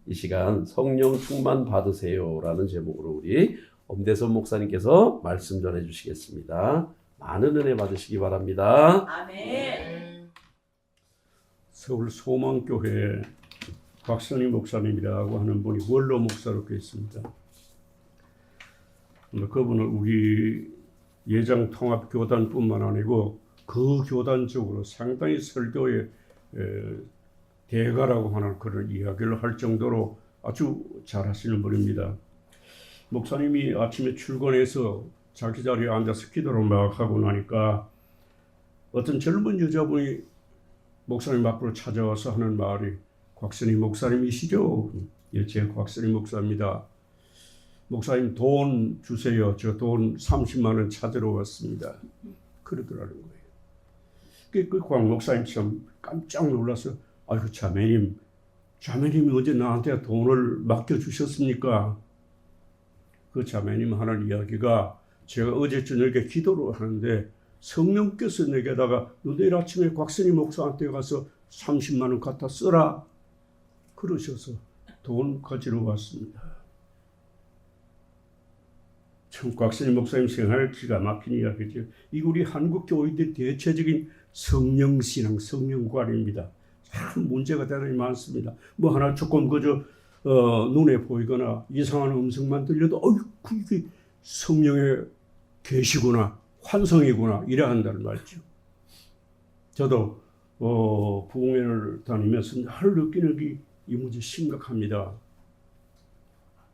이 시간 성령 충만 받으세요라는 제목으로 우리 엄대선 목사님께서 말씀 전해 주시겠습니다. 많은 은혜 받으시기 바랍니다. 아멘. 서울 소망교회 박선희 목사님이라고 하는 분이 원로 목사로 계십니다. 그분은 우리 예장통합교단뿐만 아니고 그 교단 쪽으로 상당히 설교의 대가라고 하는 그런 이야기를 할 정도로 아주 잘하시는 분입니다. 목사님이 아침에 출근해서 자기 자리에 앉아서 기도를 막 하고 나니까 어떤 젊은 여자분이 목사님 앞으로 찾아와서 하는 말이 곽선희 목사님이시죠? 예, 제 곽선희 목사입니다. 목사님 돈 주세요. 저 돈 30만 원 찾으러 왔습니다. 그러더라는 거예요. 그 곽 목사님 참 깜짝 놀라서 아이고 자매님이 어제 나한테 돈을 맡겨주셨습니까? 그 자매님 하는 이야기가 제가 어제 저녁에 기도를 하는데 성령께서 내게다가 너 내일 아침에 곽선희 목사한테 가서 30만 원 갖다 써라 그러셔서 돈 가지러 왔습니다. 참 곽선희 목사님 생활 기가 막힌 이야기죠. 이 우리 한국 교회들 대체적인 성령신앙, 성령관입니다. 참 문제가 대단히 많습니다. 뭐 하나 조금 그저 눈에 보이거나 이상한 음성만 들려도 어이구 이게 성령의 계시구나, 환성이구나 이래야 한다는 말이죠. 저도 부흥회를 다니면서 늘 느끼는 이 문제 심각합니다.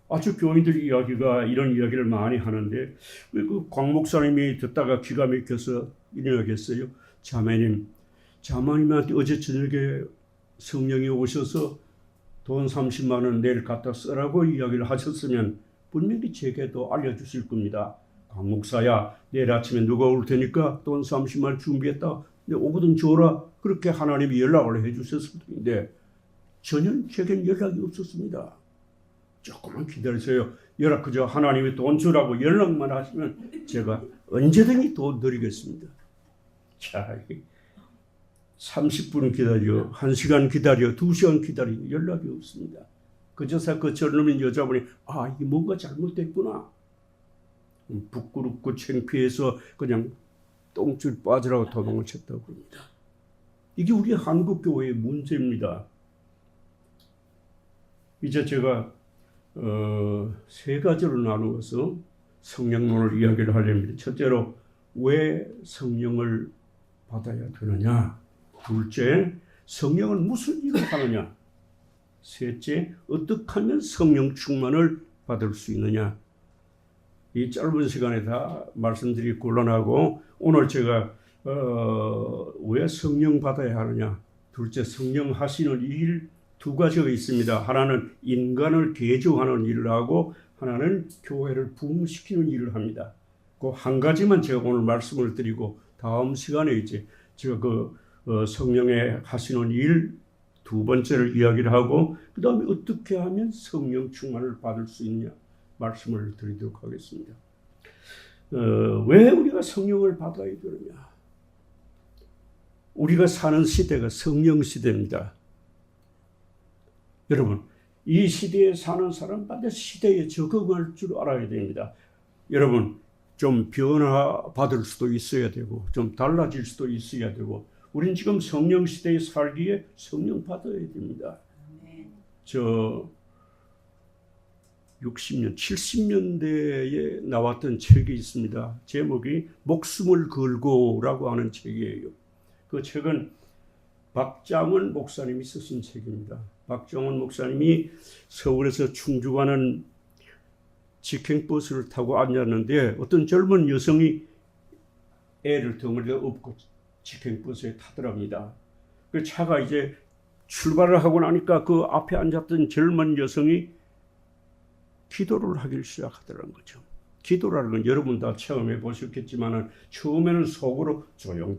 아주 교인들 이야기가 이런 이야기를 많이 하는데 그 곽 목사님이 듣다가 기가 막혀서 이야기했어요. 자매님한테 어제 저녁에 성령이 오셔서 돈 30만 원 내일 갖다 쓰라고 이야기를 하셨으면 분명히 제게도 알려주실 겁니다. 곽 목사야 내일 아침에 누가 올 테니까 돈 30만 원 준비했다. 오거든 줘라. 그렇게 하나님이 연락을 해주셨을 텐데 전혀 제겐 연락이 없었습니다. 조금만 기다리세요. 그저 하나님이 돈 주라고 연락만 하시면 제가 언제든지 돈 드리겠습니다. 자, 30분 기다려, 1시간 기다려, 2시간 기다려 연락이 없습니다. 그저서 그 젊은 여자분이 이게 뭔가 잘못됐구나. 부끄럽고 창피해서 그냥 똥줄 빠지라고 도망을 쳤다고 합니다. 이게 우리 한국 교회의 문제입니다. 이제 제가 세 가지로 나누어서 성령론을 이야기를 하려합니다. 첫째로 왜 성령을 받아야 되느냐? 둘째, 성령은 무슨 일을 하느냐? 셋째, 어떻게 하면 성령 충만을 받을 수 있느냐? 이 짧은 시간에 다 말씀드리기 곤란하고 오늘 제가 왜 성령 받아야 하느냐? 둘째, 성령 하시는 일 두 가지가 있습니다. 하나는 인간을 개조하는 일을 하고 하나는 교회를 부흥시키는 일을 합니다. 그 한 가지만 제가 오늘 말씀을 드리고 다음 시간에 이제 제가 성령의 하시는 일 두 번째를 이야기를 하고 그 다음에 어떻게 하면 성령 충만을 받을 수 있냐 말씀을 드리도록 하겠습니다. 왜 우리가 성령을 받아야 되느냐? 우리가 사는 시대가 성령 시대입니다. 여러분, 이 시대에 사는 사람은 반드시 시대에 적응할 줄 알아야 됩니다. 여러분, 좀 변화받을 수도 있어야 되고 좀 달라질 수도 있어야 되고 우린 지금 성령 시대에 살기에 성령 받아야 됩니다. 저 60년, 70년대에 나왔던 책이 있습니다. 제목이 목숨을 걸고라고 하는 책이에요. 그 책은 박장원 목사님이 쓰신 책입니다. 박장원 목사님이 서울에서 충주 가는 직행버스를 타고 앉았는데 어떤 젊은 여성이 애를 덩어리에 업고 직행버스에 타더랍니다. 그 차가 이제 출발을 하고 나니까 그 앞에 앉았던 젊은 여성이 기도를 하기 시작하더라는 거죠. 기도라는 건 여러분 다 체험해 보셨겠지만 처음에는 속으로 조용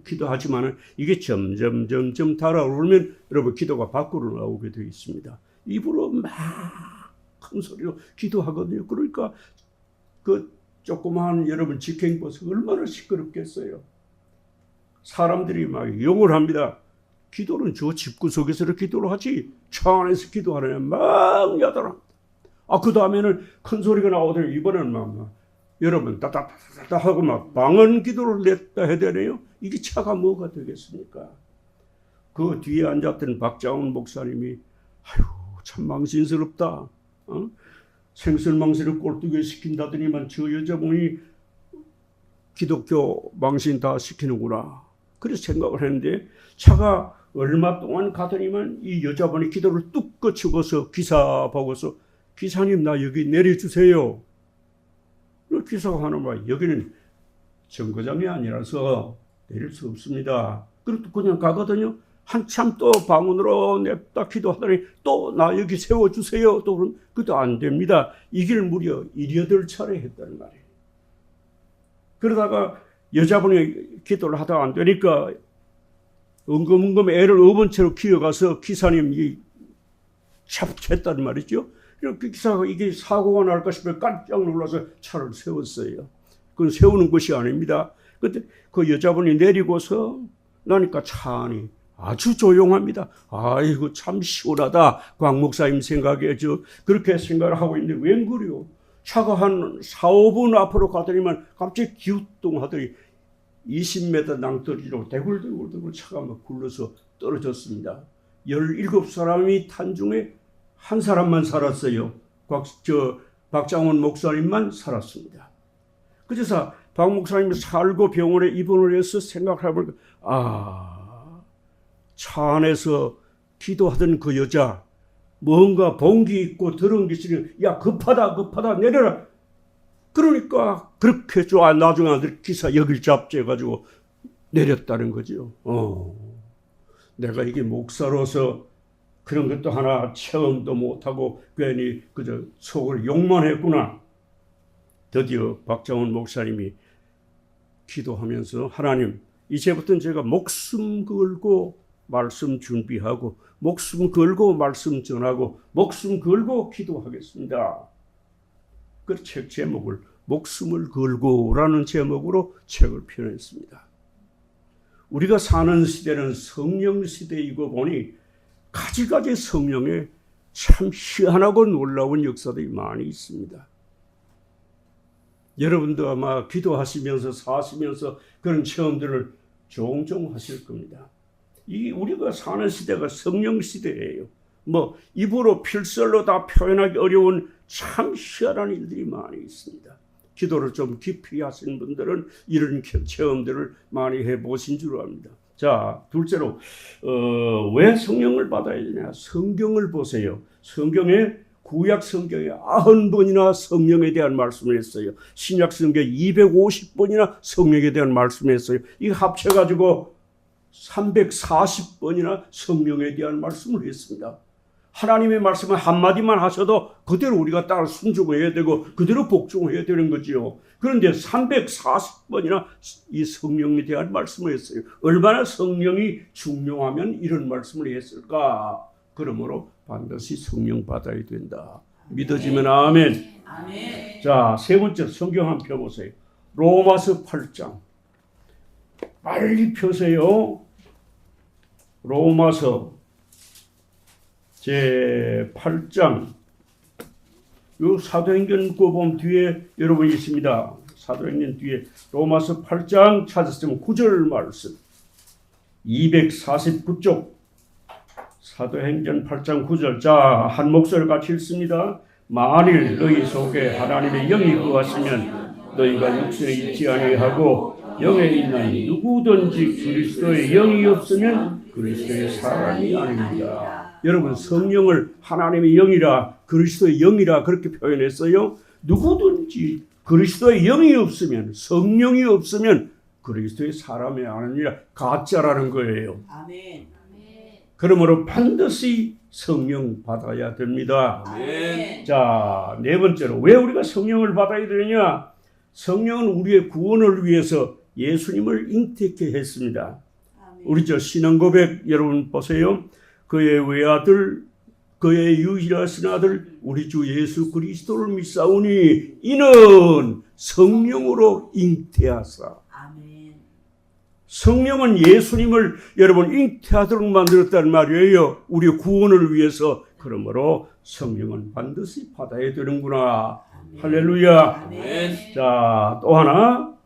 기도하지만 이게 점점 달아오르면 여러분 기도가 밖으로 나오게 되어 있습니다. 입으로 막 큰 소리로 기도하거든요. 그러니까 그 조그마한 여러분 직행버스 얼마나 시끄럽겠어요. 사람들이 막 욕을 합니다. 기도는 저 집구석에서 기도를 하지 차 안에서 기도하느냐 막 야단합니다. 그 다음에는 큰 소리가 나오더니 이번에는 막 여러분 따따따따 하고 막 방언 기도를 냈다 해야 되네요. 이게 차가 뭐가 되겠습니까? 그 뒤에 앉았던 박장훈 목사님이 아유 참 망신스럽다. 생설망설을 꼴뚜기에 시킨다더니만 저 여자분이 기독교 망신 다 시키는구나. 그래서 생각을 했는데 차가 얼마 동안 가더니만 이 여자분이 기도를 뚝 거치고서 기사 보고서 기사님 나 여기 내려주세요. 기사가 하는 말 여기는 정거장이 아니라서 내릴 수 없습니다. 그리고 그냥 가거든요. 한참 또 방언으로 냅다 기도하더니 또 나 여기 세워주세요. 또 그럼 그것도 안 됩니다. 이 길 무려 18차례 했다는 말이에요. 그러다가 여자분이 기도를 하다가 안 되니까 엉금엉금 애를 업은 채로 기어가서 기사님이 잡혔단 말이죠. 이렇게 기사가 이게 사고가 날까 싶어 깜짝 놀라서 차를 세웠어요. 그건 세우는 것이 아닙니다. 그때 그 여자분이 내리고서 나니까 차 안이 아주 조용합니다. 아이고 참 시원하다. 광 목사님 생각에 그렇게 생각을 하고 있는데 웬 그래요? 차가 한 4, 5분 앞으로 가더니만 갑자기 기우뚱하더니 20m 낭떠러지로 대굴대굴 차가 막 굴러서 떨어졌습니다. 17사람이 탄 중에 한 사람만 살았어요. 박장훈 목사님만 살았습니다. 그래서 박 목사님이 살고 병원에 입원을 해서 생각해보니까 차 안에서 기도하던 그 여자 뭔가 봉기 있고 들은 게 있으니 야 급하다 내려라. 그러니까 그렇게 나중에 아들 기사 여길 잡지 해가지고 내렸다는 거죠. 내가 이게 목사로서 그런 것도 하나 체험도 못하고 괜히 그저 속을 욕만 했구나. 드디어 박장훈 목사님이 기도하면서 하나님 이제부터는 제가 목숨 걸고 말씀 준비하고 목숨 걸고 말씀 전하고 목숨 걸고 기도하겠습니다. 그 책 제목을 목숨을 걸고라는 제목으로 책을 펴냈습니다. 우리가 사는 시대는 성령 시대이고 보니 가지가지 성령에 참 희한하고 놀라운 역사들이 많이 있습니다. 여러분도 아마 기도하시면서 사시면서 그런 체험들을 종종 하실 겁니다. 이 우리가 사는 시대가 성령 시대예요. 입으로 필설로 다 표현하기 어려운 참 희한한 일들이 많이 있습니다. 기도를 좀 깊이 하신 분들은 이런 체험들을 많이 해보신 줄 압니다. 자, 둘째로 왜 성령을 받아야 되냐? 성경을 보세요. 성경에 구약 성경에 90번이나 성령에 대한 말씀을 했어요. 신약 성경에 250번이나 성령에 대한 말씀을 했어요. 이거 합쳐가지고 340번이나 성령에 대한 말씀을 했습니다. 하나님의 말씀을 한마디만 하셔도 그대로 우리가 따라 순종해야 되고 그대로 복종해야 되는 거지요. 그런데 340번이나 이 성령에 대한 말씀을 했어요. 얼마나 성령이 중요하면 이런 말씀을 했을까? 그러므로 반드시 성령 받아야 된다. 믿어지면 아멘. 아멘. 자, 세 번째 성경 한 펴보세요. 로마서 8장. 빨리 펴세요. 로마서 제 8장. 요 사도행전 거 보면 뒤에 여러분이 있습니다. 사도행전 뒤에 로마서 8장 찾았으면 9절 말씀. 249쪽. 사도행전 8장 9절. 자, 한 목소리 같이 읽습니다. 만일 너희 속에 하나님의 영이 거하시면 너희가 육신에 있지 아니하고 영에 있나니 누구든지 그리스도의 영이 없으면 그리스도의 사람이 아닙니다. 여러분 성령을 하나님의 영이라 그리스도의 영이라 그렇게 표현했어요. 누구든지 그리스도의 영이 없으면 성령이 없으면 그리스도의 사람이 아니라 가짜라는 거예요. 아멘. 그러므로 반드시 성령 받아야 됩니다. 아멘. 자, 네 번째로 왜 우리가 성령을 받아야 되느냐? 성령은 우리의 구원을 위해서 예수님을 잉태케 했습니다. 아멘. 우리 신앙 고백 여러분 보세요. 그의 외아들 그의 유일하신 아들 우리 주 예수 그리스도를 믿사오니 이는 성령으로 잉태하사. 아멘. 성령은 예수님을 여러분 잉태하도록 만들었단 말이에요. 우리의 구원을 위해서. 그러므로 성령은 반드시 받아야 되는구나. 할렐루야. 아멘. 자, 또 하나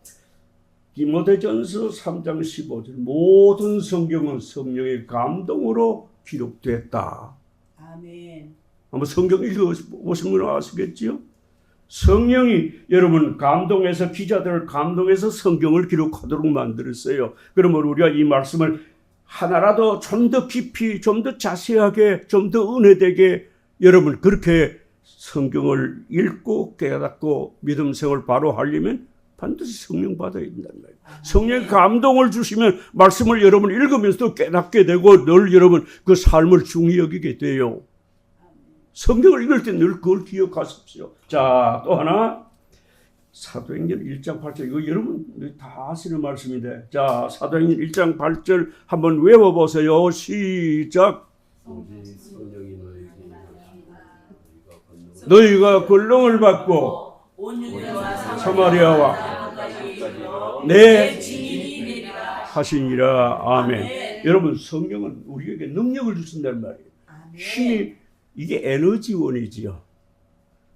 디모데전서 3장 15절 모든 성경은 성령의 감동으로 기록됐다. 아멘. 한번 성경 읽어보시면 아시겠지요? 성령이 여러분 감동해서 기자들을 감동해서 성경을 기록하도록 만들었어요. 그러면 우리가 이 말씀을 하나라도 좀 더 깊이, 좀 더 자세하게, 좀 더 은혜되게 여러분 그렇게 성경을 읽고 깨닫고 믿음 생활을 바로 하려면 반드시 성령 받아야 된다는 거예요. 성령의 감동을 주시면 말씀을 여러분 읽으면서도 깨닫게 되고 늘 여러분 그 삶을 중히 여기게 돼요. 성경을 읽을 때 늘 그걸 기억하십시오. 자, 또 하나 사도행전 1장 8절 이거 여러분 다 아시는 말씀인데 자 사도행전 1장 8절 한번 외워보세요. 시작. 너희가 권능을 받고 사마리아와 내 증인이 되리라 하시니라. 아멘. 여러분 성령은 우리에게 능력을 주신다는 말이에요. 힘이 이게 에너지원이지요.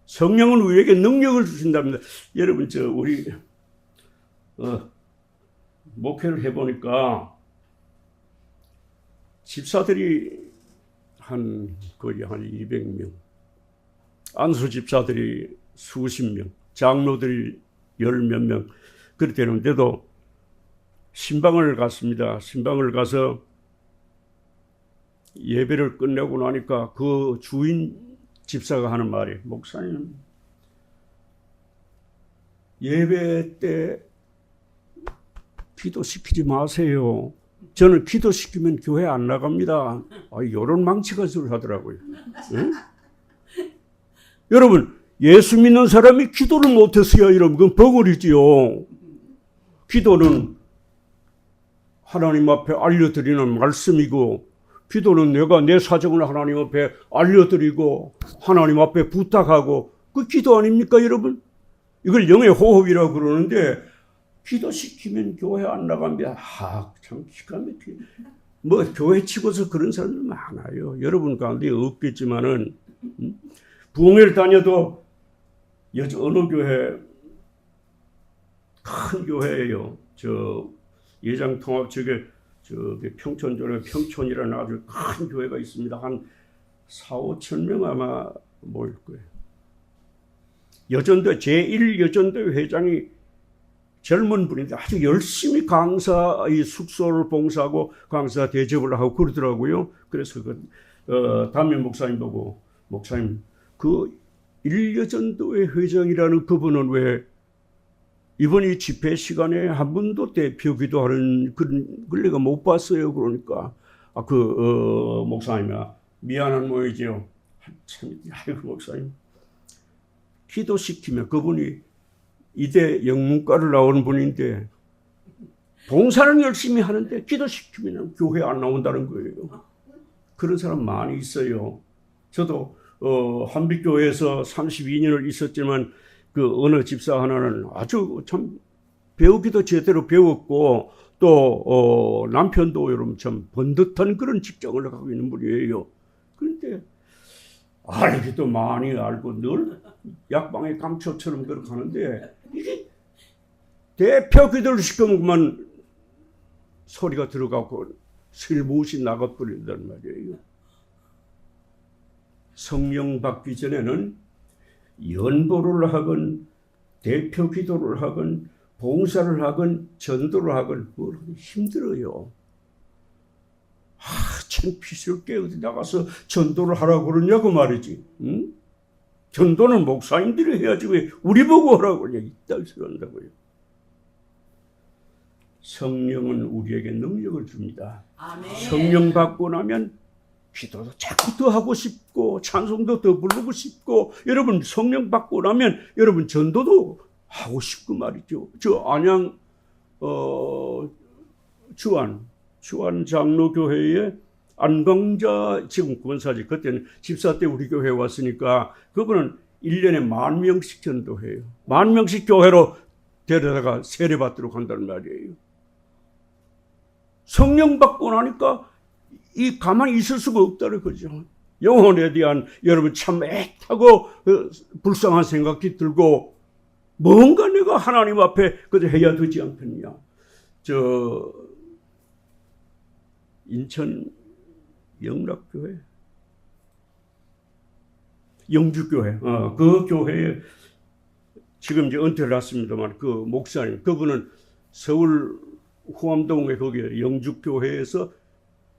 성령은 우리에게 능력을 주신답니다. 여러분 우리 목회를 해보니까 집사들이 거의 한 200명, 안수 집사들이 수십 명, 장로들이 열 몇 명 그렇게 되는데도 신방을 갔습니다. 신방을 가서 예배를 끝내고 나니까 그 주인 집사가 하는 말이 목사님 예배 때 기도시키지 마세요. 저는 기도시키면 교회 안 나갑니다. 이런 망치가 소리 하더라고요. 응? 여러분 예수 믿는 사람이 기도를 못했어요. 여러분 그건 버거리지요. 기도는 하나님 앞에 알려드리는 말씀이고 기도는 내가 내 사정을 하나님 앞에 알려드리고 하나님 앞에 부탁하고 그 기도 아닙니까 여러분? 이걸 영의 호흡이라고 그러는데 기도시키면 교회 안 나갑니다. 참 기가 막히네. 뭐 교회 치고서 그런 사람들 많아요. 여러분 가운데 없겠지만은 부흥회를 다녀도 어느 교회 큰 교회예요. 예장 통합 쪽에 평촌전에 평촌이라는 아주 큰 교회가 있습니다. 한 4,5천 명 아마 모일 거예요. 여전도 제1여전도 회장이 젊은 분인데 아주 열심히 강사 이 숙소를 봉사하고 강사 대접을 하고 그러더라고요. 그래서 담임 목사님 보고 목사님 그 1여전도회 회장이라는 그분은 왜 이번 이 집회 시간에 한 번도 대표 기도하는 그걸 내가 못 봤어요. 그러니까 목사님아 미안한 모이지요. 참 아이고 목사님 기도시키면 그분이 이대 영문과를 나오는 분인데 봉사는 열심히 하는데 기도시키면 교회 안 나온다는 거예요. 그런 사람 많이 있어요. 저도 한빛교회에서 32년을 있었지만 그 어느 집사 하나는 아주 참 배우기도 제대로 배웠고 또 남편도 여러분 참 번듯한 그런 직장을 가고 있는 분이에요. 그런데 알기도 많이 알고 늘 약방의 감초처럼 그렇게 하는데 이게 대표 기도를 시키면 소리가 들어가고 슬무시 나가버린단 말이에요. 성령 받기 전에는 연보를 하건 대표 기도를 하건 봉사를 하건 전도를 하건 힘들어요. 창피스럽게 어디 나가서 전도를 하라고 그러냐고 말이지. 응? 전도는 목사님들이 해야지 왜 우리 보고 하라고 그러냐. 이딴 소리 한다고요. 성령은 우리에게 능력을 줍니다. 아멘. 성령 받고 나면 기도도 자꾸 더 하고 싶고 찬송도 더 부르고 싶고 여러분 성령 받고 나면 여러분 전도도 하고 싶고 말이죠. 저 안양 주안 장로교회에 안광자 지금 권사지 그때는 집사 때 우리 교회에 왔으니까 그분은 1년에 10,000명씩 전도해요. 10,000명씩 교회로 데려다가 세례받도록 한다는 말이에요. 성령 받고 나니까 이 가만히 있을 수가 없다는 거죠. 영혼에 대한 여러분 참 애타고 불쌍한 생각이 들고 뭔가 내가 하나님 앞에 그저 해야 되지 않겠냐. 저 인천 영락교회, 영주교회, 그 교회에 지금 이제 은퇴를 했습니다만 그 목사님, 그분은 서울 후암동에 거기에 영주교회에서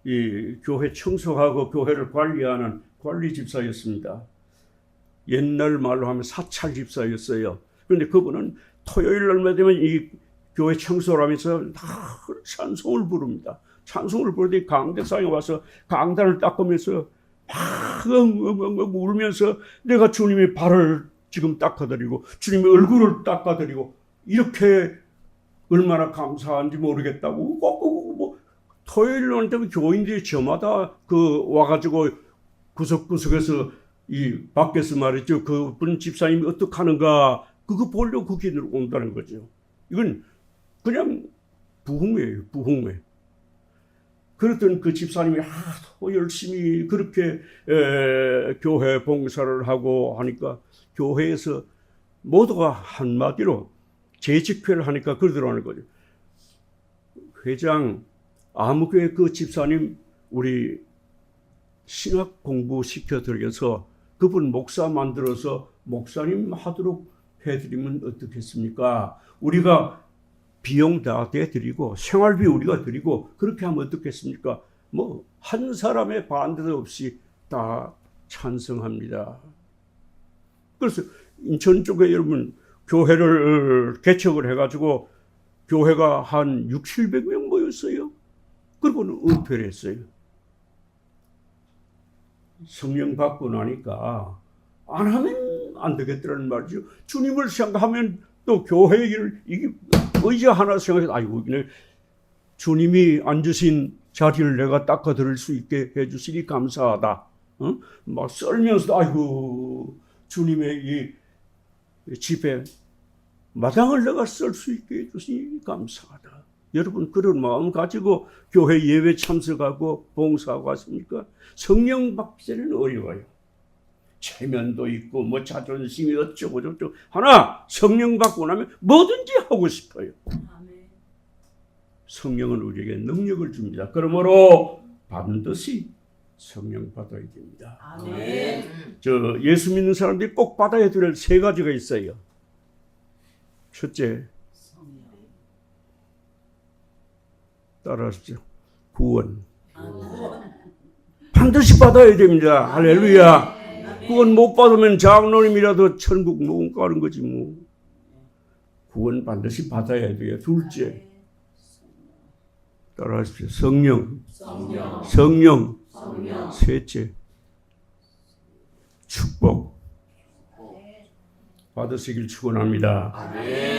이 교회 청소하고 교회를 관리하는 관리 집사였습니다. 옛날 말로 하면 사찰 집사였어요. 그런데 그분은 토요일 날만 되면 이 교회 청소를 하면서 찬송을 부릅니다. 찬송을 부르더니 강대상에 와서 강단을 닦으면서 막 울면서 내가 주님의 발을 지금 닦아드리고 주님의 얼굴을 닦아드리고 이렇게 얼마나 감사한지 모르겠다고 뭐 토요일날 되면 교인들이 저마다 그 와가지고 구석구석에서 이 밖에서 말이죠. 그분 집사님이 어떻게 하는가 그거 보려고 거기 온다는 거죠. 이건 그냥 부흥회예요. 부흥회. 그랬던 그 집사님이 더 열심히 그렇게 교회 봉사를 하고 하니까 교회에서 모두가 한마디로 재직회를 하니까 그러더라는 거죠. 회장 아무교회 그 집사님 우리 신학 공부 시켜드려서 그분 목사 만들어서 목사님 하도록 해드리면 어떻겠습니까? 우리가 비용 다 대드리고 생활비 우리가 드리고 그렇게 하면 어떻겠습니까? 뭐 한 사람의 반대도 없이 다 찬성합니다. 그래서 인천 쪽에 여러분 교회를 개척을 해가지고 교회가 한 600~700명 모였어요. 그리고는 은퇴를 했어요. 성령 받고 나니까 안 하면 안 되겠다는 말이죠. 주님을 생각하면 또 교회 일을 이게 의자 하나 생각해서 아이고 주님이 앉으신 자리를 내가 닦아드릴 수 있게 해주시니 감사하다. 막 썰면서도 아이고 주님의 이 집에 마당을 내가 쓸 수 있게 해주시니 감사하다. 여러분 그런 마음 가지고 교회 예배 참석하고 봉사하고 하십니까? 성령 받기는 어려워요. 체면도 있고 뭐 자존심이 어쩌고 저쩌고 하나 성령 받고 나면 뭐든지 하고 싶어요. 성령은 우리에게 능력을 줍니다. 그러므로 반드시 성령 받아야 됩니다. 아멘. 저 예수 믿는 사람들이 꼭 받아야 될 3가지가 있어요. 첫째, 따라하십시오. 구원. 반드시 받아야 됩니다. 할렐루야. 구원 못 받으면 장로님이라도 천국 못 가는 거지 뭐. 구원 반드시 받아야 돼요. 둘째, 따라하십시오. 성령. 셋째, 축복. 받으시길 축원합니다.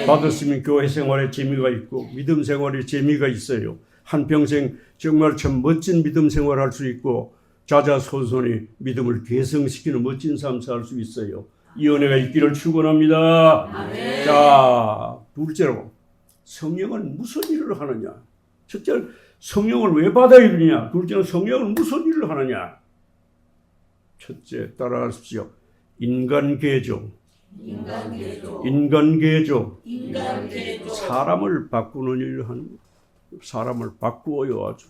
받았으면 교회 생활에 재미가 있고 믿음 생활에 재미가 있어요. 한평생 정말 참 멋진 믿음 생활할 수 있고 자자손손이 믿음을 개성시키는 멋진 삶 살 수 있어요. 이 은혜가 있기를 축원합니다. 자, 둘째로 성령은 무슨 일을 하느냐? 첫째, 성령을 왜 받아야 되느냐? 둘째는 성령은 무슨 일을 하느냐? 첫째, 따라하십시오. 인간개조. 사람을 바꾸는 일을 하는 거예요. 사람을 바꾸어요 아주.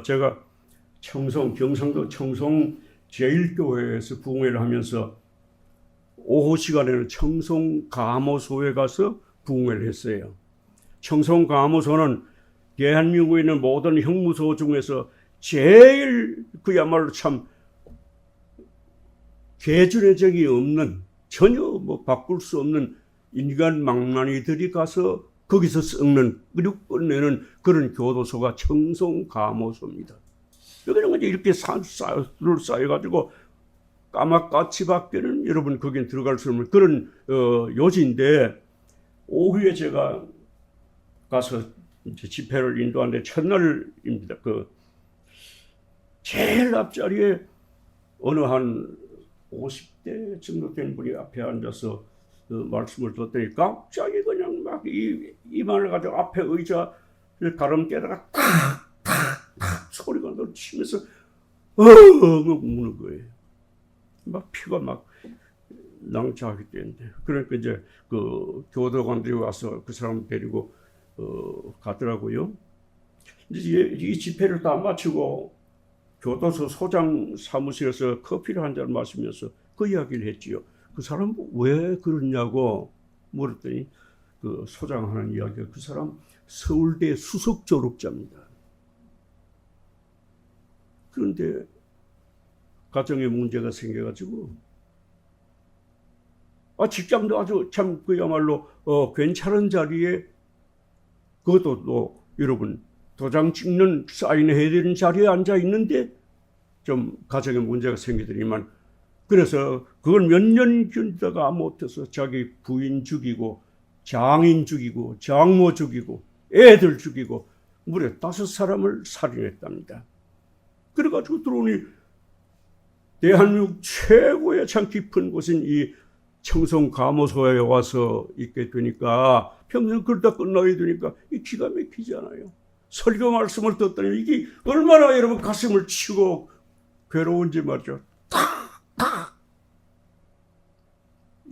제가 경상도 청송 제1교회에서 부흥회를 하면서 오후 시간에는 청송 감호소에 가서 부흥회를 했어요. 청송 감호소는 대한민국에 있는 모든 형무소 중에서 제일 그야말로 참 개준의 적이 없는 전혀 뭐 바꿀 수 없는 인간 망나니들이 가서 거기서 썩는 그리고 끝내는 그런 교도소가 청송 감호소입니다. 여기는 이제 이렇게 산을 쌓여가지고 까맣까치밖에는 여러분 거긴 들어갈 수 없는 그런 요지인데 오후에 제가 가서 이제 집회를 인도하는데 첫날입니다. 그 제일 앞자리에 어느 한 50대 정도 된 분이 앞에 앉아서 그 말씀을 듣더니 갑자기 그냥 막 이만을 가지고 앞에 의자 가름 깨다가 탁탁탁 소리가 치면서 우는 거예요. 막 피가 막 낭자하게 되는데, 그러니까 이제 그 교도관들이 와서 그 사람 데리고 가더라고요. 이제 이 집회를 다 마치고 교도소 소장 사무실에서 커피를 한 잔 마시면서 그 이야기를 했지요. 그 사람 왜 그러냐고 물었더니 그 소장하는 이야기가, 그 사람 서울대 수석 졸업자입니다. 그런데 가정에 문제가 생겨가지고 직장도 아주 참 그야말로 괜찮은 자리에, 그것도 또 여러분 도장 찍는 사인해야 되는 자리에 앉아 있는데 좀 가정에 문제가 생기더니만, 그래서 그걸 몇 년 견디다가 못해서 자기 부인 죽이고 장인 죽이고 장모 죽이고 애들 죽이고 무려 5사람을 살인했답니다. 그래가지고 들어오니 대한민국 최고의 참 깊은 곳인 이 청송감호소에 와서 있게 되니까 평생 그러다 끝나야 되니까 이 기가 막히잖아요. 설교 말씀을 듣더니 이게 얼마나 여러분 가슴을 치고 괴로운지 말이죠.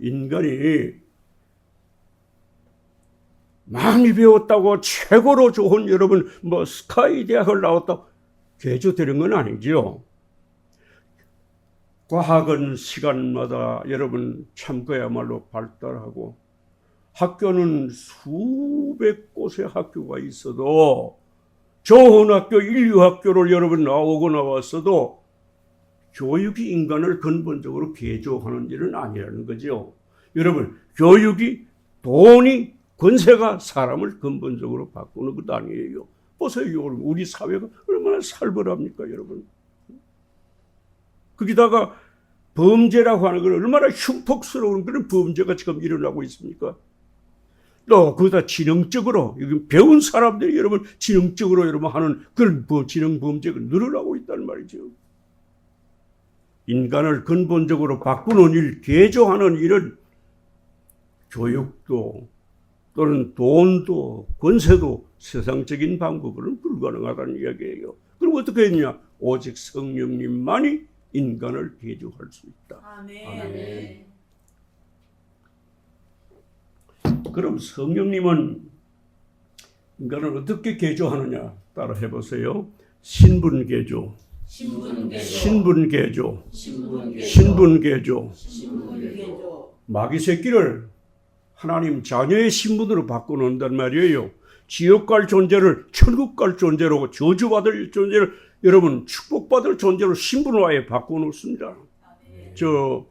인간이 많이 배웠다고 최고로 좋은 여러분 뭐 스카이 대학을 나왔다고 개조되는 건 아니죠. 과학은 시간마다 여러분 참 그야말로 발달하고, 학교는 수백 곳의 학교가 있어도, 좋은 학교, 인류학교를 여러분 나오고 나왔어도 교육이 인간을 근본적으로 개조하는 일은 아니라는 거죠. 여러분, 교육이, 돈이, 권세가 사람을 근본적으로 바꾸는 것 아니에요. 보세요, 우리 사회가 얼마나 살벌합니까, 여러분. 거기다가 범죄라고 하는 건 얼마나 흉폭스러운 그런 범죄가 지금 일어나고 있습니까? 또 거기다 지능적으로, 배운 사람들이 여러분 지능적으로 여러분 하는 그런 지능 범죄가 늘어나고 있다는 말이죠. 인간을 근본적으로 바꾸는 일, 개조하는 일은 교육도 또는 돈도 권세도 세상적인 방법으로는 불가능하다는 이야기예요. 그럼 어떻게 했냐? 오직 성령님만이 인간을 개조할 수 있다. 아멘. 그럼 성령님은 인간을 어떻게 개조하느냐? 따라 해보세요. 신분개조, 신분개조, 신분개조. 마귀 새끼를 하나님 자녀의 신분으로 바꿔놓는단 말이에요. 지옥 갈 존재를 천국 갈 존재로, 저주받을 존재를 여러분 축복받을 존재로 신분을 아예 바꿔놓습니다. 저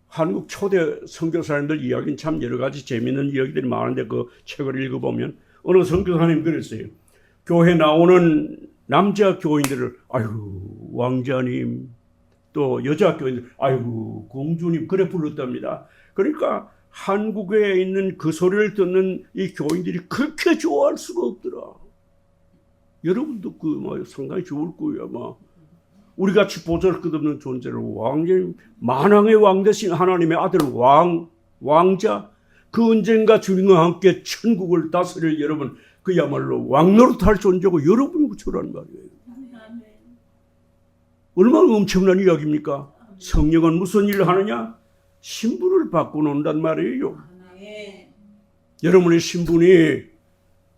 한국 초대 선교사님들 이야기는 참 여러 가지 재미있는 이야기들이 많은데 그 책을 읽어보면 어느 선교사님 그랬어요. 교회 나오는 남자 교인들을 아이고 왕자님, 또 여자 교인들 아이고 공주님 그래 불렀답니다. 그러니까 한국에 있는 그 소리를 듣는 이 교인들이 그렇게 좋아할 수가 없더라. 여러분도 상당히 좋을 거예요 아마. 우리같이 보잘것없는 존재로 왕자님, 만왕의 왕 대신 하나님의 아들 왕자, 그 언젠가 주님과 함께 천국을 다스릴 여러분, 그야말로 왕노릇할 존재고 여러분이고 저란 말이에요. 얼마나 엄청난 이야기입니까? 성령은 무슨 일을 하느냐? 신분을 바꿔놓는단 말이에요. 여러분의 신분이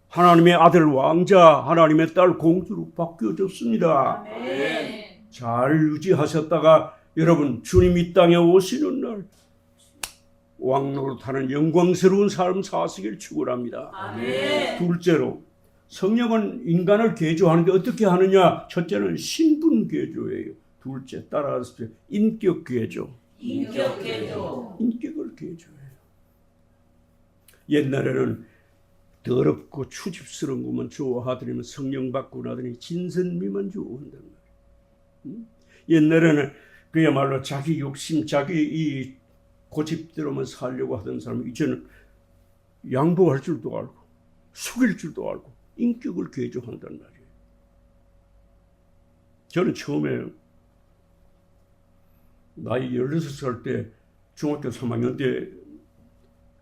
하나님의 아들 왕자, 하나님의 딸 공주로 바뀌어졌습니다. 잘 유지하셨다가 여러분 주님 이 땅에 오시는 날 왕노릇하는 영광스러운 삶 사시길 축원합니다. 둘째로 성령은 인간을 개조하는데 어떻게 하느냐? 첫째는 신분 개조예요. 둘째 따라하십시오. 인격 개조. 인격을 개조해요. 옛날에는 더럽고 추집스러운 것만 좋아하더니만 성령 받고 나더니 진선미만 좋아한단 말이에요. 옛날에는 그야말로 자기 욕심, 자기 이 고집대로만 살려고 하던 사람이 이제는 양보할 줄도 알고 속일 줄도 알고 인격을 개조한단 말이에요. 저는 처음에 나이 16살 때 중학교 3학년 때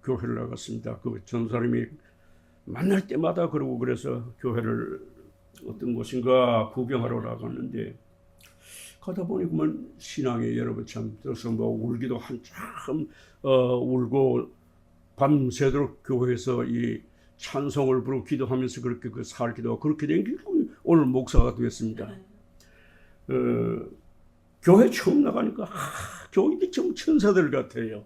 교회를 나갔습니다. 그 전사님이 만날 때마다 그러고 그래서 교회를 어떤 곳인가 구경하러 나갔는데 가다 보니 그만 신앙에 여러분 참 들어서 뭐 울기도 한참 울고 밤새도록 교회에서 이 찬송을 부르고 기도하면서 그렇게 그 살기도 하고 그렇게 된 게 오늘 목사가 되었습니다. 교회 처음 나가니까 교인들이 좀 천사들 같아요.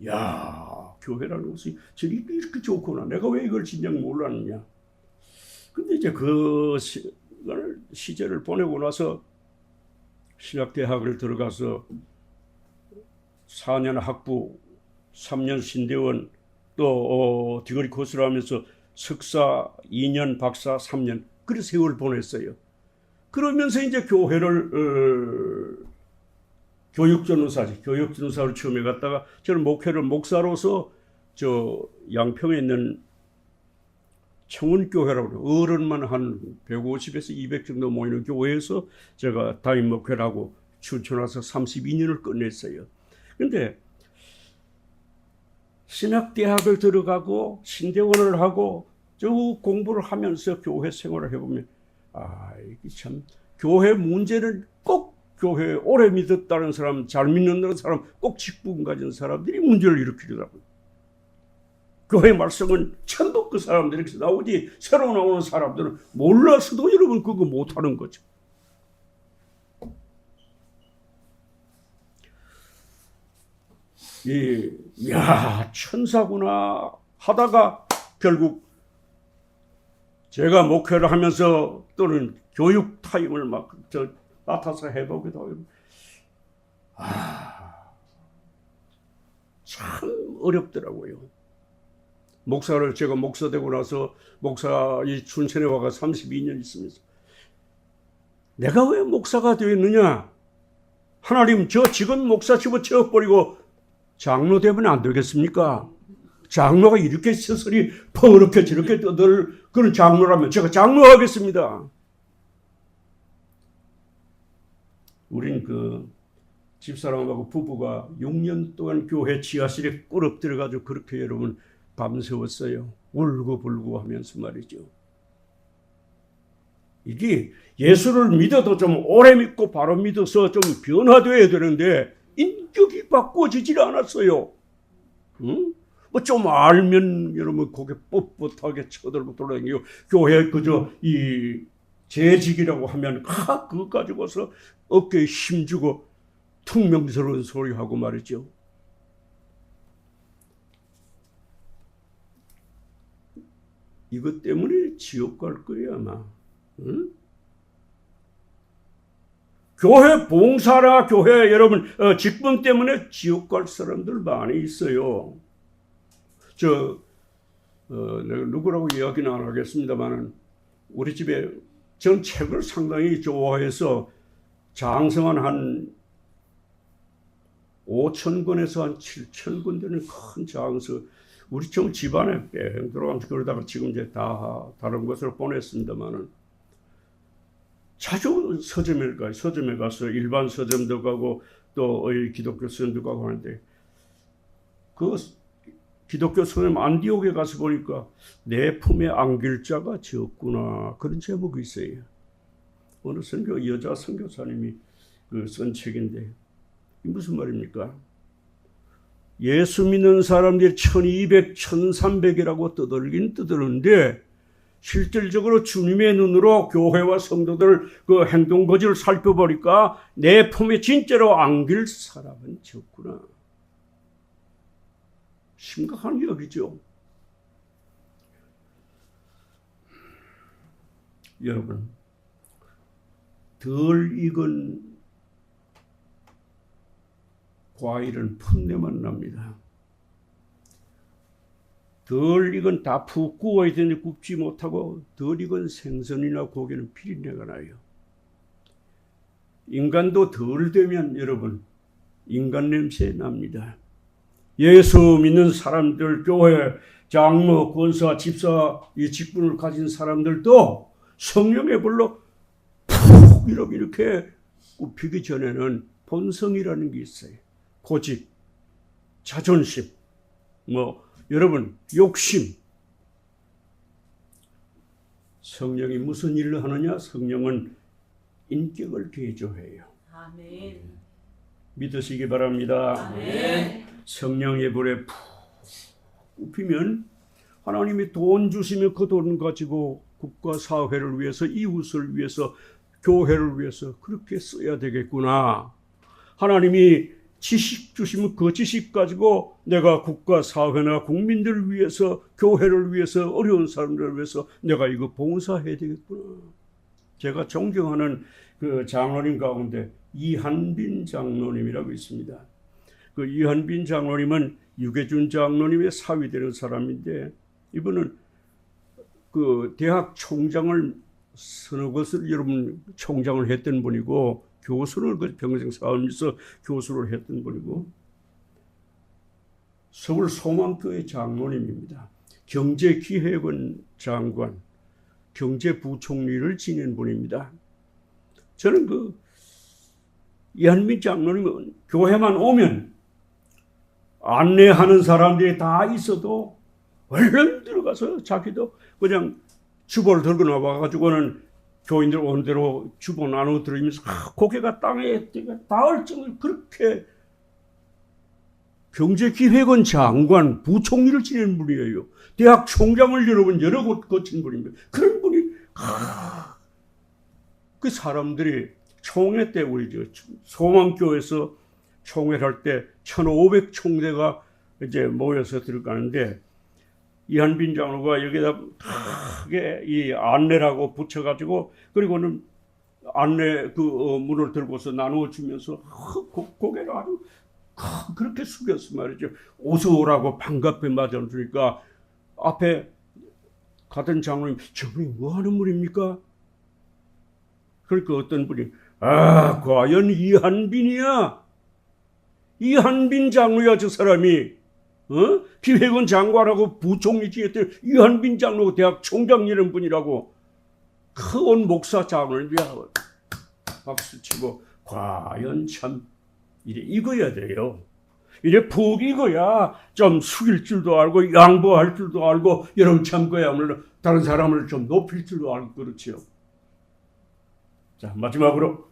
야, 교회라는 것이 저기 이렇게 좋구나. 내가 왜 이걸 진작 몰랐느냐. 근데 이제 그 시절을 보내고 나서 신학대학을 들어가서 4년 학부, 3년 신대원, 또 디그리 코스를 하면서 석사 2년, 박사 3년 그런 세월 보냈어요. 그러면서 이제 교회를 교육전도사로 처음에 갔다가 저는 목회를 목사로서 저 양평에 있는 청운교회라고 그래요. 어른만 한 150에서 200 정도 모이는 교회에서 제가 담임 목회를 하고 춘천 와서 32년을 끝냈어요. 근데 신학대학을 들어가고 신대원을 하고 쭉 공부를 하면서 교회 생활을 해보면 이게 참 교회 문제는 꼭 교회 오래 믿었다는 사람, 잘 믿는 사람, 꼭 직분 가진 사람들이 문제를 일으키더라고요. 교회 말씀은 전부 그 사람들이 나오지 새로 나오는 사람들은 몰라서도 여러분 그거 못하는 거죠. 천사구나 하다가 결국 제가 목회를 하면서 또는 교육 타임을 막 맡아서 해보기도 하고 참 어렵더라고요. 제가 목사 되고 나서 이 춘천에 와가 32년 있으면서 내가 왜 목사가 되었느냐? 하나님 저 직원 목사 집어치워버리고 장로 되면 안 되겠습니까? 장로가 이렇게 서설이 퍼렇게 저렇게 떠들 그런 장로라면 제가 장로하겠습니다. 우린 그 집사람하고 부부가 6년 동안 교회 지하실에 꿀업 들어가지고 그렇게 여러분 밤새웠어요. 울고불고 하면서 말이죠. 이게 예수를 믿어도 좀 오래 믿고 바로 믿어서 좀 변화되어야 되는데 인격이 바꿔지질 않았어요. 응? 뭐 좀 알면 여러분 고개 뻣뻣하게 쳐들고 돌아다니고 교회 그저 이 재직이라고 하면 그거 가지고서 어깨에 힘주고 퉁명스러운 소리하고 말이죠. 이것 때문에 지옥 갈 거예요 아마. 응? 교회 봉사나 교회 여러분 직분 때문에 지옥 갈 사람들 많이 있어요. 내가 누구라고 이야기는 안 하겠습니다만은 우리 집에 전 책을 상당히 좋아해서 장성한 한 5,000권에서 한 7,000권 되는 큰 장서 우리 좀 집안에 뺑 들어가면서 그러다가 지금 이제 다 다른 곳으로 보냈습니다만은 자주 서점에 가서 일반 서점도 가고 또 기독교 서점도 가고 하는데 그 기독교 서점 안디옥에 가서 보니까 내 품에 안길 자가 적구나 그런 제목이 있어요. 어느 여자 선교사님이 쓴 책인데 무슨 말입니까? 예수 믿는 사람들이 1200, 1300이라고 떠들긴 떠드는데 실질적으로 주님의 눈으로 교회와 성도들 그 행동 거지를 살펴보니까 내 품에 진짜로 안길 사람은 적구나. 심각한 이야기죠. 여러분, 덜 익은 과일은 풋내만 납니다. 덜 익은 다 푹 구워야 되는데 굽지 못하고 덜 익은 생선이나 고기는 비린내가 나요. 인간도 덜 되면 여러분 인간 냄새 납니다. 예수 믿는 사람들, 교회, 장로, 권사, 집사 이 직분을 가진 사람들도 성령의 불로 푹 이렇게 굽히기 전에는 본성이라는 게 있어요. 고집, 자존심, 여러분, 욕심. 성령이 무슨 일을 하느냐? 성령은 인격을 개조해요. 아멘. 믿으시기 바랍니다. 아멘. 성령의 불에 푹 굽히면 하나님이 돈 주시면 그 돈 가지고 국가 사회를 위해서, 이웃을 위해서, 교회를 위해서 그렇게 써야 되겠구나. 하나님이 지식 주시면 그 지식 가지고 내가 국가 사회나 국민들을 위해서, 교회를 위해서, 어려운 사람들을 위해서 내가 이거 봉사해야 되겠구나. 제가 존경하는 그 장로님 가운데 이한빈 장로님이라고 있습니다. 그 이한빈 장로님은 유계준 장로님의 사위 되는 사람인데, 이분은 그 대학 총장을 서너 것을 여러분 총장을 했던 분이고, 교수를 그 평생 살면서 교수를 했던 분이고, 서울 소망교회 장로님입니다. 경제기획원 장관, 경제부총리를 지낸 분입니다. 저는 그 이한민 장로님은 교회만 오면 안내하는 사람들이 다 있어도 얼른 들어가서 자기도 그냥 주보를 들고 나와가지고는 교인들 오는 대로 주보 나누어 들으면서 고개가 땅에 닿을 정을 그렇게 경제기획원 장관, 부총리를 지낸 분이에요. 대학 총장을 여러분 여러 곳 거친 분입니다. 그런 분이 그 사람들이 총회 때 우리 소망교에서 총회를 할 때 1,500 총대가 이제 모여서 들어가는데, 이한빈 장로가 여기다 크게 이 안내라고 붙여가지고, 그리고는 안내 그 문을 들고서 나누어 주면서 고개를 아주 그렇게 숙였어 말이죠. 어서 오라고 반갑게 맞아주니까 앞에 가던 장로님, 저분이 뭐 하는 분입니까? 그러니까 어떤 분이, 과연 이한빈이야? 이한빈 장로야, 저 사람이. 기획원 장관하고 부총리 지냈던 이한빈 장로 대학 총장 이런 분이라고. 큰 목사 장로님이 박수 치고, 과연 참 이래 익어야 돼요. 이래 푹 익어야 좀 숙일 줄도 알고 양보할 줄도 알고, 여러분 참 그야말로 다른 사람을 좀 높일 줄도 알고 그렇지요. 자, 마지막으로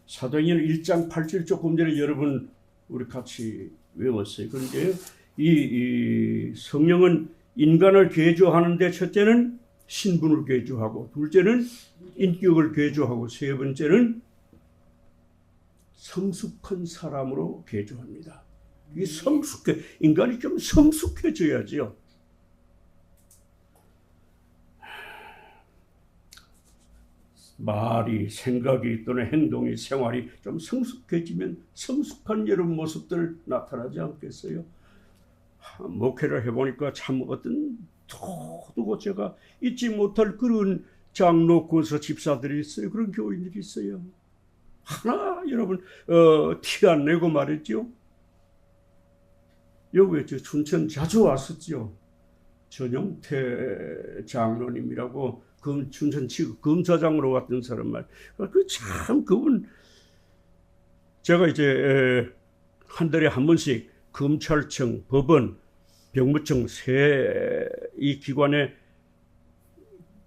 사도행전 1장 8절 조금 전에 여러분 우리 같이 외웠어요. 그런데 이 성령은 인간을 개조하는데, 첫째는 신분을 개조하고, 둘째는 인격을 개조하고, 세 번째는 성숙한 사람으로 개조합니다. 이게 인간이 좀 성숙해져야지요. 말이, 생각이 또는 행동이, 생활이 좀 성숙해지면 성숙한 여러분 모습들 나타나지 않겠어요? 목회를 해보니까 참 어떤 두고 제가 잊지 못할 그런 장로, 권사, 집사들이 있어요. 그런 교인들이 있어요. 하나 여러분 티 안 내고 말했죠. 여기에 저 춘천 자주 왔었죠. 전용태 장로님이라고 춘천지구 검사장으로 왔던 사람 말. 참 그분, 제가 이제 한 달에 한 번씩 검찰청, 법원, 병무청 이 기관의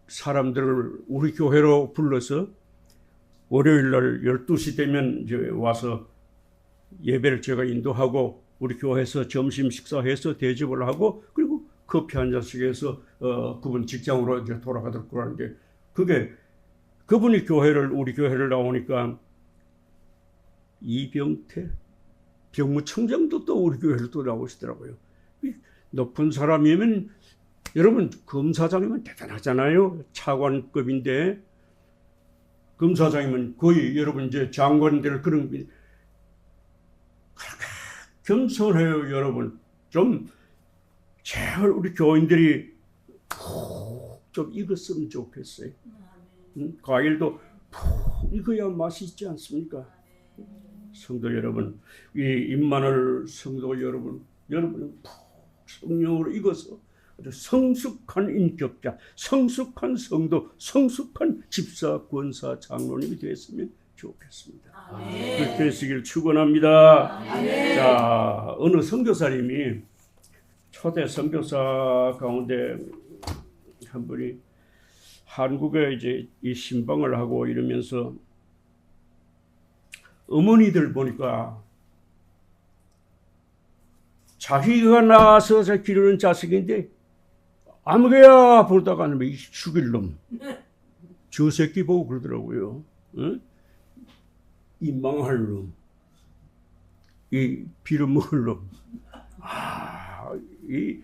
사람들을 우리 교회로 불러서 월요일 날 12시 되면 이제 와서 예배를 제가 인도하고, 우리 교회에서 점심 식사해서 대접을 하고, 그리고 커피 한 잔씩 해서 그분 직장으로 이제 돌아가도록 하는데, 그게 그분이 우리 교회를 나오니까 이병태 병무청장도 또 우리 교회를 또 나오시더라고요. 높은 사람이면, 여러분 검사장이면 대단하잖아요. 차관급인데, 검사장이면 거의 여러분 이제 장관들 그런 겸손해요. 여러분 좀 제발 우리 교인들이 좀 익었으면 좋겠어요. 과일도 푹 익어야 맛있지 않습니까? 성도 여러분, 이 임마누엘 성도 여러분은 푹 성령으로 익어서 아주 성숙한 인격자, 성숙한 성도, 성숙한 집사, 권사, 장로님이 되었으면 좋겠습니다. 그렇게 되시길 축원합니다. 자, 어느 선교사님이 초대 선교사 가운데 한 분이 한국에 이제 이 신방을 하고 이러면서 어머니들 보니까 자기가 낳아서 기르는 자식인데 아무개야 보다가 이 죽일 놈. 저 새끼 보고 그러더라고요. 응? 이 망할 놈. 이 빌어먹을 놈. 이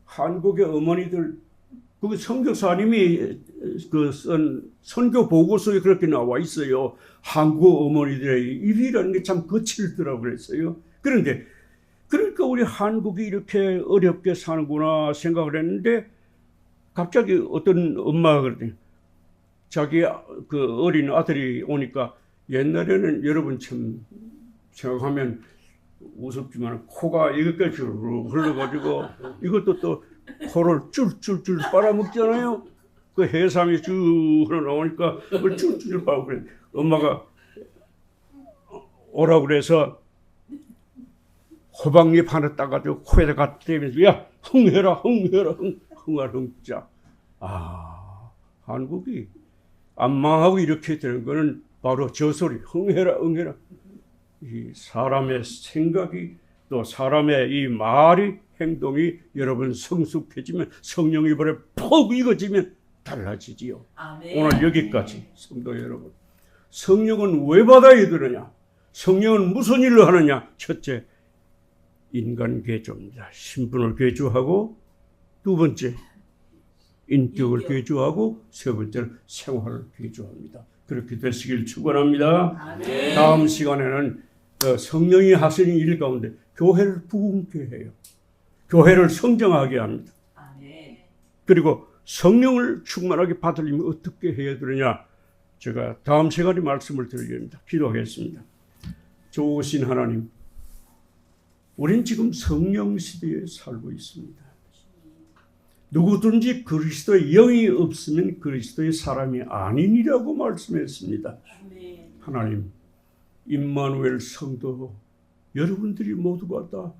한국의 어머니들, 그 선교사님이 그 쓴 선교 보고서에 그렇게 나와 있어요. 한국 어머니들의 입이라는 게 참 거칠더라고 그랬어요. 그런데 그러니까 우리 한국이 이렇게 어렵게 사는구나 생각을 했는데 갑자기 어떤 엄마가 그러더니 자기 그 어린 아들이 오니까 옛날에는 여러분 참 생각하면 우습지만 코가 여기까지 흘러가지고 이것도 또 코를 쫄쫄쫄 빨아먹잖아요. 그 해삼이 쭉 흘러나오니까 그걸 쫄쫄 빨고 그래. 엄마가 오라고 그래서 호박잎 하나 따가지고 코에다가 대면서 야 흥해라 흥해라 흥할 흥자. 한국이 안 망하고 이렇게 되는 거는 바로 저 소리 흥해라 흥해라. 이 사람의 생각이 또 사람의 이 말이 행동이 여러분 성숙해지면 성령이 이번에 푹 익어지면 달라지지요. 아멘. 오늘 여기까지 성도 여러분. 성령은 왜 받아야 되느냐? 성령은 무슨 일을 하느냐? 첫째, 인간 개조입니다. 신분을 개조하고 두 번째, 인격을 개조하고 세 번째는 생활을 개조합니다. 그렇게 되시길 축원합니다. 아멘. 다음 시간에는 성령이 하시는 일 가운데 교회를 부흥케 해요. 교회를 성장하게 합니다. 아멘. 그리고 성령을 충만하게 받으려면 어떻게 해야 되느냐? 제가 다음 시간에 말씀을 드리겠습니다. 기도하겠습니다. 좋으신 하나님, 우린 지금 성령 시대에 살고 있습니다. 누구든지 그리스도의 영이 없으면 그리스도의 사람이 아니니라고 말씀했습니다. 아멘. 하나님, 임마누엘 성도 여러분들이 모두가 다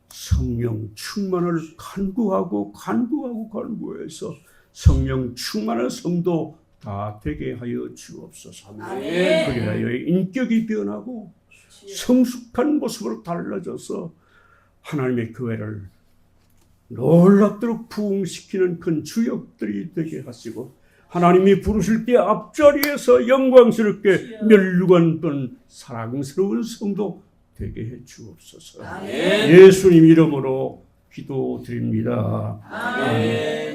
성령 충만을 간구해서 성령 충만한 성도 다 되게 하여 주옵소서. 아멘. 그리하여 인격이 변하고 성숙한 모습으로 달라져서 하나님의 교회를 놀랍도록 부흥시키는 큰 주역들이 되게 하시고 하나님이 부르실 때 앞자리에서 영광스럽게 멸류관던 사랑스러운 성도 되게 해 주옵소서. 아멘. 예수님 이름으로 기도드립니다. 아멘.